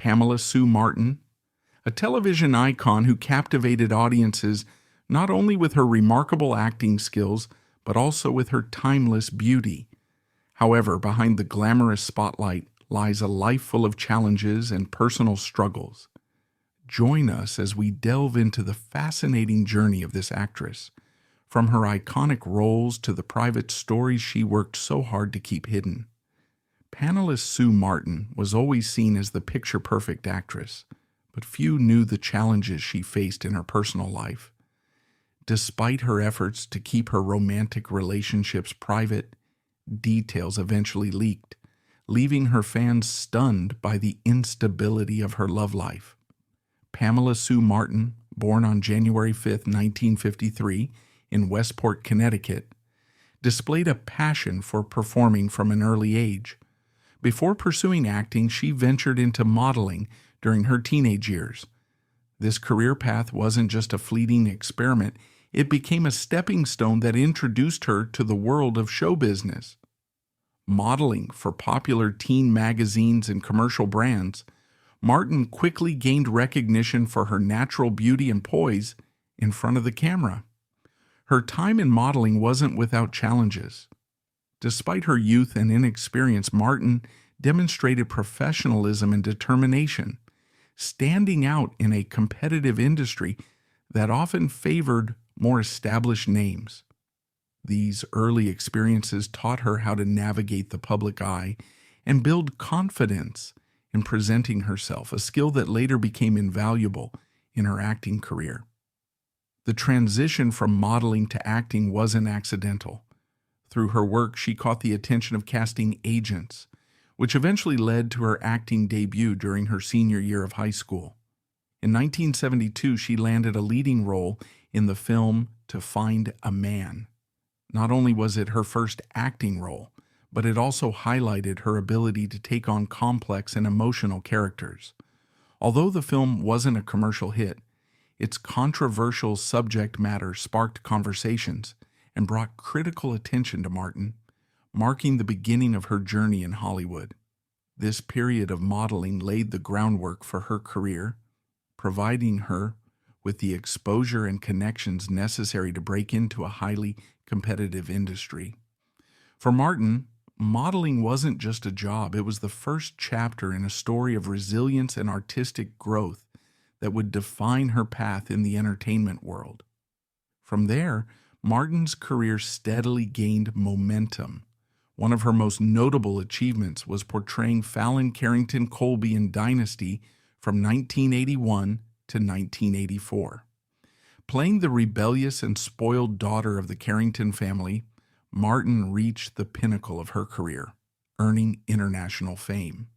Pamela Sue Martin, a television icon who captivated audiences not only with her remarkable acting skills, but also with her timeless beauty. However, behind the glamorous spotlight lies a life full of challenges and personal struggles. Join us as we delve into the fascinating journey of this actress, from her iconic roles to the private stories she worked so hard to keep hidden. Pamela Sue Martin was always seen as the picture-perfect actress, but few knew the challenges she faced in her personal life. Despite her efforts to keep her romantic relationships private, details eventually leaked, leaving her fans stunned by the instability of her love life. Pamela Sue Martin, born on January 5, 1953, in Westport, Connecticut, displayed a passion for performing from an early age. Before pursuing acting, she ventured into modeling during her teenage years. This career path wasn't just a fleeting experiment, it became a stepping stone that introduced her to the world of show business. Modeling for popular teen magazines and commercial brands, Martin quickly gained recognition for her natural beauty and poise in front of the camera. Her time in modeling wasn't without challenges. Despite her youth and inexperience, Martin demonstrated professionalism and determination, standing out in a competitive industry that often favored more established names. These early experiences taught her how to navigate the public eye and build confidence in presenting herself, a skill that later became invaluable in her acting career. The transition from modeling to acting wasn't accidental. Through her work, she caught the attention of casting agents, which eventually led to her acting debut during her senior year of high school. In 1972, she landed a leading role in the film To Find a Man. Not only was it her first acting role, but it also highlighted her ability to take on complex and emotional characters. Although the film wasn't a commercial hit, its controversial subject matter sparked conversations and brought critical attention to Martin, marking the beginning of her journey in Hollywood. This period of modeling laid the groundwork for her career, providing her with the exposure and connections necessary to break into a highly competitive industry. For Martin, modeling wasn't just a job, it was the first chapter in a story of resilience and artistic growth that would define her path in the entertainment world. From there, Martin's career steadily gained momentum. One of her most notable achievements was portraying Fallon Carrington Colby in Dynasty from 1981 to 1984. Playing the rebellious and spoiled daughter of the Carrington family, Martin reached the pinnacle of her career, earning international fame.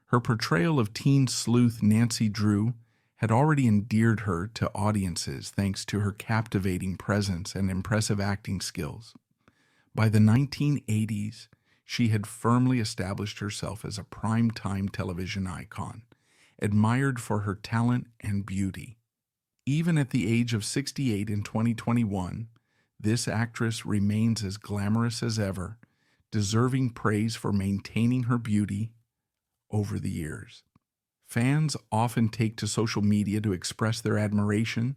Her portrayal of teen sleuth Nancy Drew had already endeared her to audiences thanks to her captivating presence and impressive acting skills. By the 1980s, she had firmly established herself as a prime-time television icon, admired for her talent and beauty. Even at the age of 68 in 2021, this actress remains as glamorous as ever, deserving praise for maintaining her beauty over the years. Fans often take to social media to express their admiration,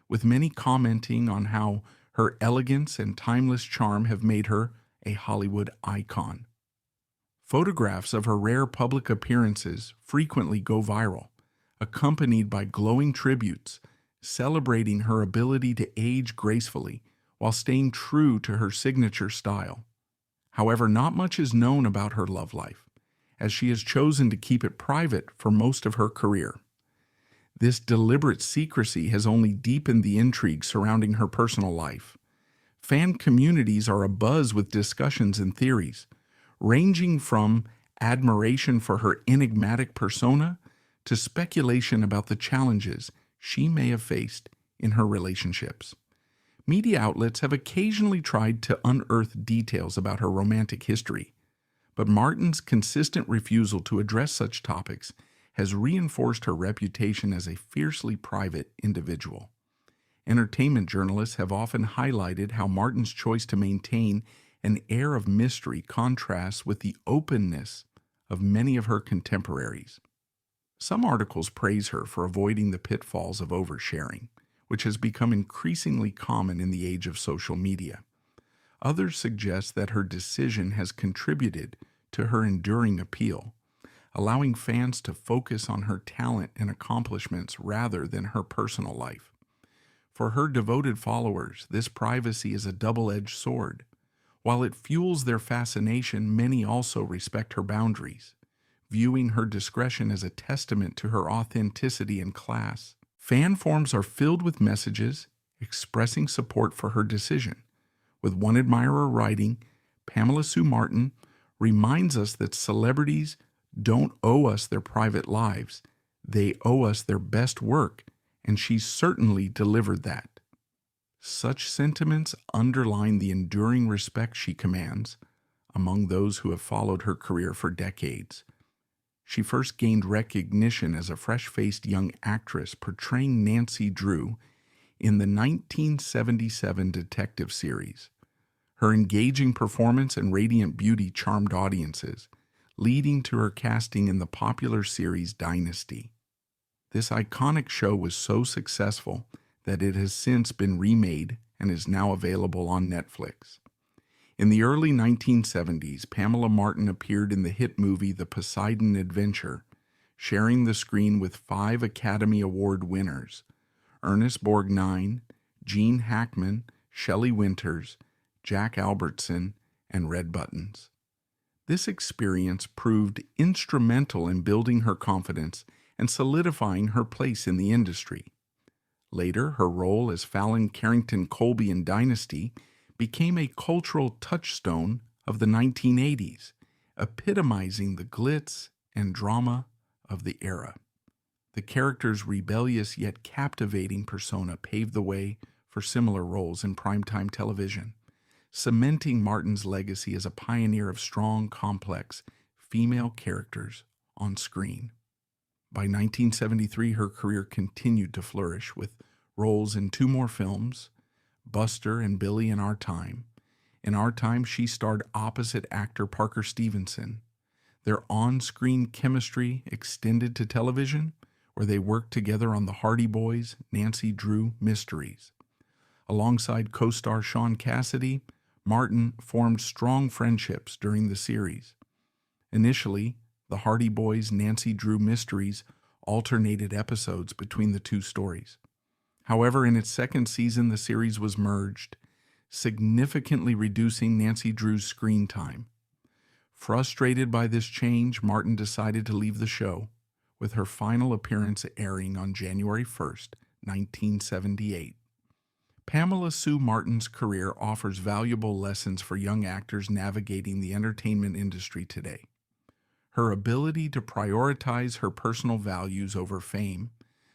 with many commenting on how her elegance and timeless charm have made her a Hollywood icon. Photographs of her rare public appearances frequently go viral, accompanied by glowing tributes celebrating her ability to age gracefully while staying true to her signature style. However, not much is known about her love life, as she has chosen to keep it private for most of her career. This deliberate secrecy has only deepened the intrigue surrounding her personal life. Fan communities are abuzz with discussions and theories, ranging from admiration for her enigmatic persona to speculation about the challenges she may have faced in her relationships. Media outlets have occasionally tried to unearth details about her romantic history, but Martin's consistent refusal to address such topics has reinforced her reputation as a fiercely private individual. Entertainment journalists have often highlighted how Martin's choice to maintain an air of mystery contrasts with the openness of many of her contemporaries. Some articles praise her for avoiding the pitfalls of oversharing, which has become increasingly common in the age of social media. Others suggest that her decision has contributed to her enduring appeal, allowing fans to focus on her talent and accomplishments rather than her personal life. For her devoted followers, this privacy is a double-edged sword. While it fuels their fascination, many also respect her boundaries, viewing her discretion as a testament to her authenticity and class. Fan forums are filled with messages expressing support for her decision, with one admirer writing, "Pamela Sue Martin reminds us that celebrities don't owe us their private lives. They owe us their best work, and she certainly delivered that." Such sentiments underline the enduring respect she commands among those who have followed her career for decades. She first gained recognition as a fresh-faced young actress portraying Nancy Drew in the 1977 detective series. Her engaging performance and radiant beauty charmed audiences, leading to her casting in the popular series Dynasty. This iconic show was so successful that it has since been remade and is now available on Netflix. In the early 1970s, Pamela Martin appeared in the hit movie The Poseidon Adventure, sharing the screen with 5 Academy Award winners: Ernest Borgnine, Gene Hackman, Shelley Winters, Jack Albertson, and Red Buttons. This experience proved instrumental in building her confidence and solidifying her place in the industry. Later, her role as Fallon Carrington Colby in Dynasty became a cultural touchstone of the 1980s, epitomizing the glitz and drama of the era. The character's rebellious yet captivating persona paved the way for similar roles in primetime television, cementing Martin's legacy as a pioneer of strong, complex female characters on screen. By 1973, her career continued to flourish with roles in 2 more films, Buster and Billy in Our Time. In Our Time, she starred opposite actor Parker Stevenson. Their on-screen chemistry extended to television, where they worked together on the Hardy Boys' Nancy Drew Mysteries. Alongside co-star Sean Cassidy, Martin formed strong friendships during the series. Initially, the Hardy Boys' Nancy Drew Mysteries alternated episodes between the 2 stories. However, in its second season, the series was merged, significantly reducing Nancy Drew's screen time. Frustrated by this change, Martin decided to leave the show, with her final appearance airing on January 1st, 1978. Pamela Sue Martin's career offers valuable lessons for young actors navigating the entertainment industry today. Her ability to prioritize her personal values over fame,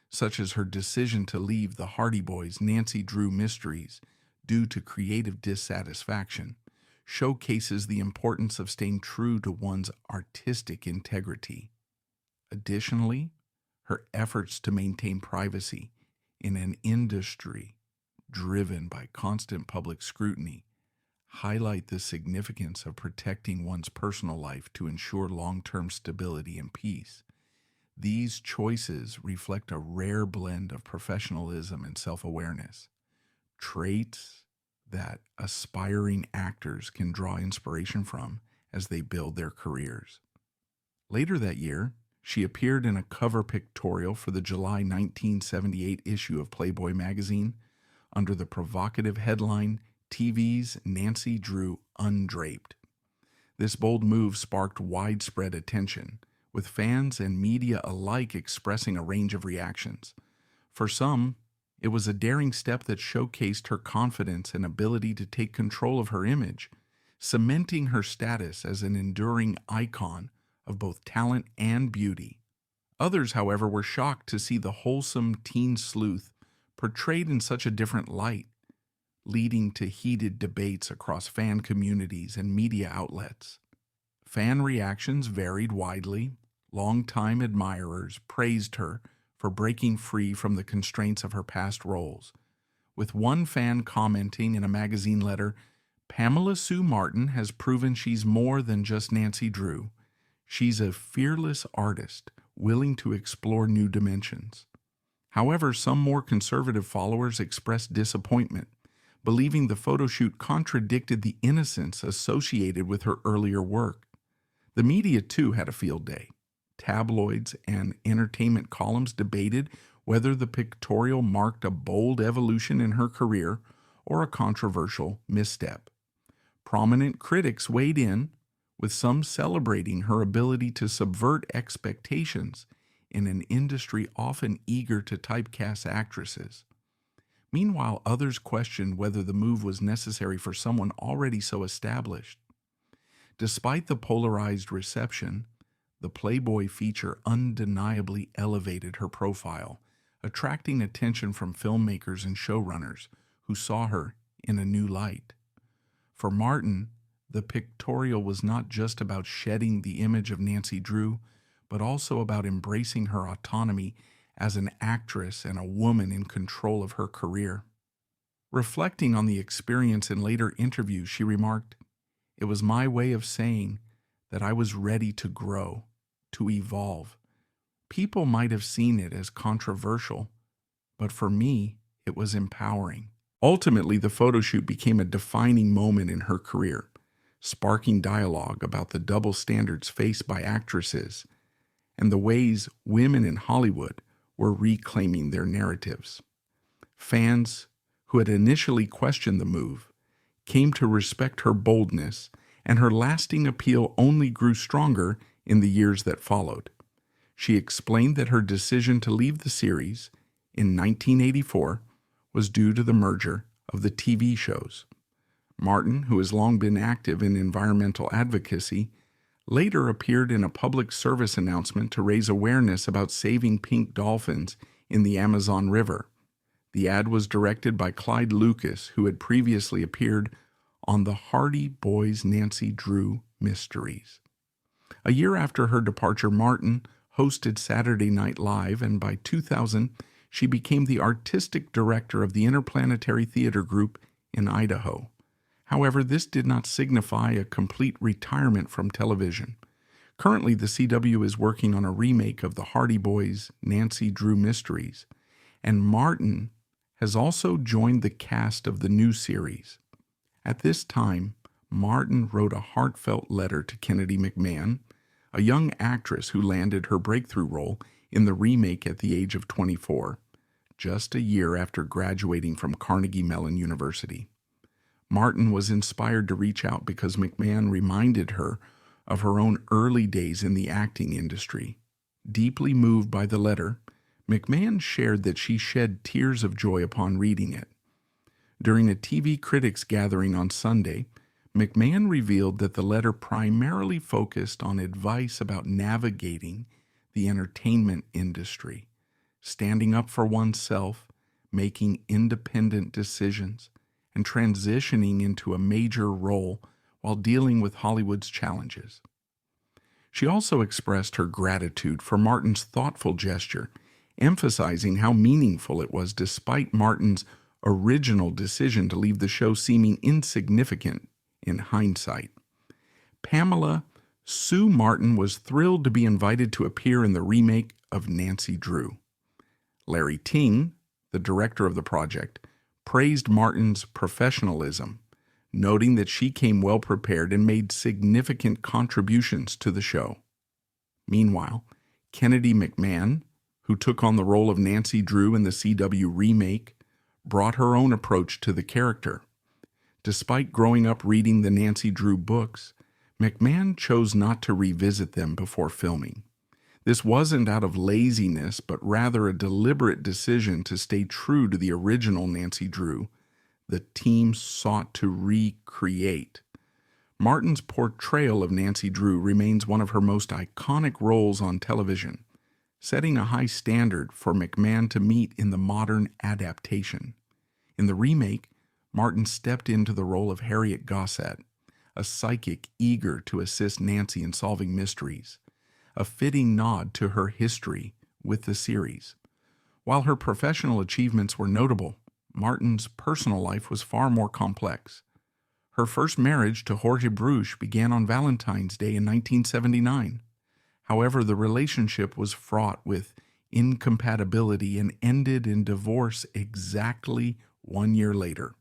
such as her decision to leave the Hardy Boys' Nancy Drew Mysteries due to creative dissatisfaction, showcases the importance of staying true to one's artistic integrity. Additionally, her efforts to maintain privacy in an industry driven by constant public scrutiny highlight the significance of protecting one's personal life to ensure long-term stability and peace. These choices reflect a rare blend of professionalism and self-awareness, traits that aspiring actors can draw inspiration from as they build their careers. Later that year, she appeared in a cover pictorial for the July 1978 issue of Playboy magazine under the provocative headline, "TV's Nancy Drew Undraped." This bold move sparked widespread attention, with fans and media alike expressing a range of reactions. For some, it was a daring step that showcased her confidence and ability to take control of her image, cementing her status as an enduring icon of both talent and beauty. Others, however, were shocked to see the wholesome teen sleuth portrayed in such a different light, leading to heated debates across fan communities and media outlets. Fan reactions varied widely. Longtime admirers praised her for breaking free from the constraints of her past roles, with one fan commenting in a magazine letter, "Pamela Sue Martin has proven she's more than just Nancy Drew. She's a fearless artist, willing to explore new dimensions. However, some more conservative followers expressed disappointment, believing the photo shoot contradicted the innocence associated with her earlier work. The media, too, had a field day. Tabloids and entertainment columns debated whether the pictorial marked a bold evolution in her career or a controversial misstep. Prominent critics weighed in, with some celebrating her ability to subvert expectations in an industry often eager to typecast actresses. Meanwhile, others questioned whether the move was necessary for someone already so established. Despite the polarized reception, the Playboy feature undeniably elevated her profile, attracting attention from filmmakers and showrunners who saw her in a new light. For Martin, the pictorial was not just about shedding the image of Nancy Drew, but also about embracing her autonomy as an actress and a woman in control of her career. Reflecting on the experience in later interviews, she remarked, "It was my way of saying that I was ready to grow, to evolve. People might have seen it as controversial, but for me, it was empowering." Ultimately, the photo shoot became a defining moment in her career, sparking dialogue about the double standards faced by actresses and the ways women in Hollywood were reclaiming their narratives. Fans who had initially questioned the move came to respect her boldness, and her lasting appeal only grew stronger in the years that followed. She explained that her decision to leave the series in 1984 was due to the merger of the TV shows. Martin, who has long been active in environmental advocacy, later appeared in a public service announcement to raise awareness about saving pink dolphins in the Amazon River. The ad was directed by Clyde Lucas, who had previously appeared on the Hardy Boys' Nancy Drew Mysteries. A year after her departure, Martin hosted Saturday Night Live, and by 2000, she became the artistic director of the Interplanetary Theater Group in Idaho. However, this did not signify a complete retirement from television. Currently, the CW is working on a remake of the Hardy Boys' Nancy Drew Mysteries, and Martin has also joined the cast of the new series. At this time, Martin wrote a heartfelt letter to Kennedy McMahon, a young actress who landed her breakthrough role in the remake at the age of 24, just a year after graduating from Carnegie Mellon University. Martin was inspired to reach out because McMahon reminded her of her own early days in the acting industry. Deeply moved by the letter, McMahon shared that she shed tears of joy upon reading it. During a TV critics gathering on Sunday, McMahon revealed that the letter primarily focused on advice about navigating the entertainment industry, standing up for oneself, making independent decisions, and transitioning into a major role while dealing with Hollywood's challenges. She also expressed her gratitude for Martin's thoughtful gesture, emphasizing how meaningful it was despite Martin's original decision to leave the show seeming insignificant in hindsight. Pamela Sue Martin was thrilled to be invited to appear in the remake of Nancy Drew. Larry Ting, the director of the project, praised Martin's professionalism, noting that she came well prepared and made significant contributions to the show. Meanwhile, Kennedy McMahon, who took on the role of Nancy Drew in the CW remake, brought her own approach to the character. Despite growing up reading the Nancy Drew books, McMahon chose not to revisit them before filming. This wasn't out of laziness, but rather a deliberate decision to stay true to the original Nancy Drew the team sought to recreate. Martin's portrayal of Nancy Drew remains one of her most iconic roles on television, setting a high standard for McMahon to meet in the modern adaptation. In the remake, Martin stepped into the role of Harriet Gossett, a psychic eager to assist Nancy in solving mysteries, a fitting nod to her history with the series. While her professional achievements were notable, Martin's personal life was far more complex. Her first marriage to Jorge Bruch began on Valentine's Day in 1979. However, the relationship was fraught with incompatibility and ended in divorce exactly 1 year later.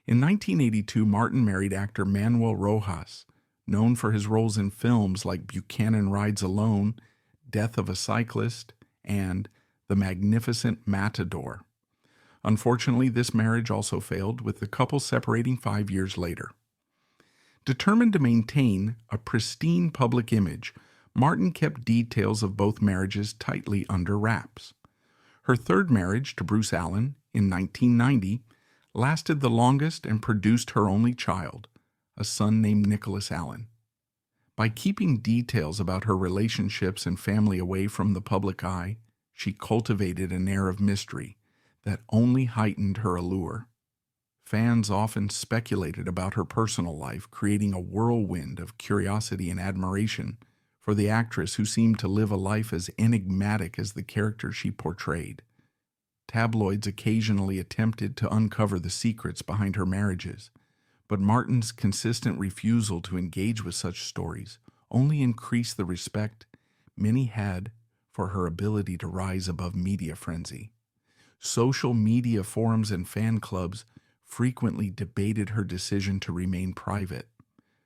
In 1982, Martin married actor Manuel Rojas, known for his roles in films like Buchanan Rides Alone, Death of a Cyclist, and The Magnificent Matador. Unfortunately, this marriage also failed, with the couple separating 5 years later. Determined to maintain a pristine public image, Martin kept details of both marriages tightly under wraps. Her third marriage to Bruce Allen in 1990 lasted the longest and produced her only child, a son named Nicholas Allen. By keeping details about her relationships and family away from the public eye, she cultivated an air of mystery that only heightened her allure. Fans often speculated about her personal life, creating a whirlwind of curiosity and admiration for the actress who seemed to live a life as enigmatic as the character she portrayed. Tabloids occasionally attempted to uncover the secrets behind her marriages, but Martin's consistent refusal to engage with such stories only increased the respect many had for her ability to rise above media frenzy. Social media forums and fan clubs frequently debated her decision to remain private,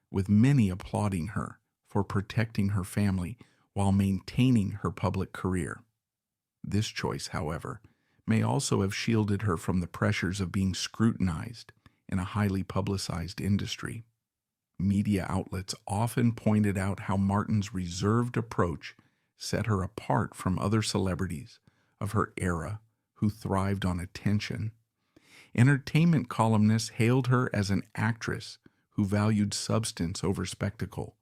with many applauding her for protecting her family while maintaining her public career. This choice, however, may also have shielded her from the pressures of being scrutinized in a highly publicized industry. Media outlets often pointed out how Martin's reserved approach set her apart from other celebrities of her era who thrived on attention. Entertainment columnists hailed her as an actress who valued substance over spectacle,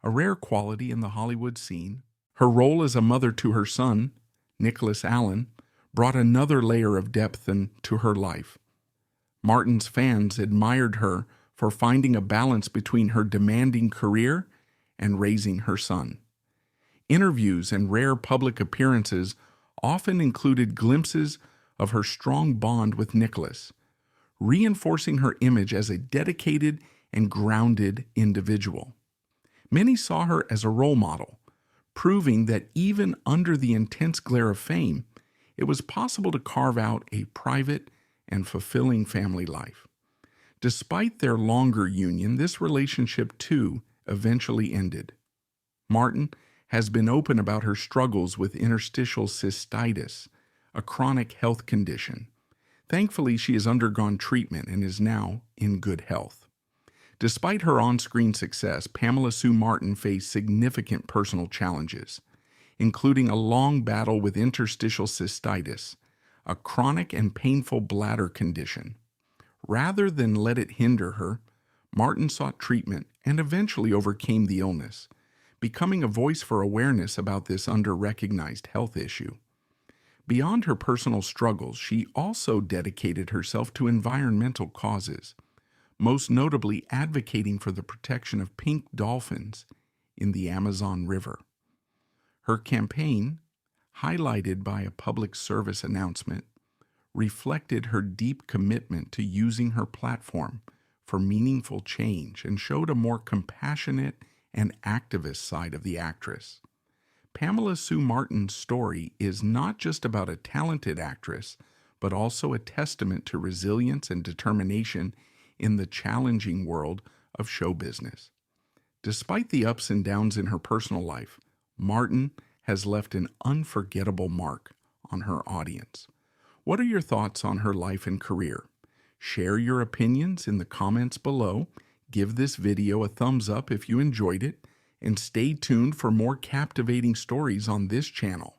a rare quality in the Hollywood scene. Her role as a mother to her son, Nicholas Allen, brought another layer of depth into her life. Martin's fans admired her for finding a balance between her demanding career and raising her son. Interviews and rare public appearances often included glimpses of her strong bond with Nicholas, reinforcing her image as a dedicated and grounded individual. Many saw her as a role model, proving that even under the intense glare of fame, it was possible to carve out a private and fulfilling family life. Despite their longer union, this relationship too eventually ended. Martin has been open about her struggles with interstitial cystitis, a chronic health condition. Thankfully, she has undergone treatment and is now in good health. Despite her on-screen success, Pamela Sue Martin faced significant personal challenges, including a long battle with interstitial cystitis, a chronic and painful bladder condition. Rather than let it hinder her, Martin sought treatment and eventually overcame the illness, becoming a voice for awareness about this under-recognized health issue. Beyond her personal struggles, she also dedicated herself to environmental causes, most notably advocating for the protection of pink dolphins in the Amazon River. Her campaign, highlighted by a public service announcement, reflected her deep commitment to using her platform for meaningful change and showed a more compassionate and activist side of the actress. Pamela Sue Martin's story is not just about a talented actress, but also a testament to resilience and determination in the challenging world of show business. Despite the ups and downs in her personal life, Martin has left an unforgettable mark on her audience. What are your thoughts on her life and career? Share your opinions in the comments below. Give this video a thumbs up if you enjoyed it, and stay tuned for more captivating stories on this channel.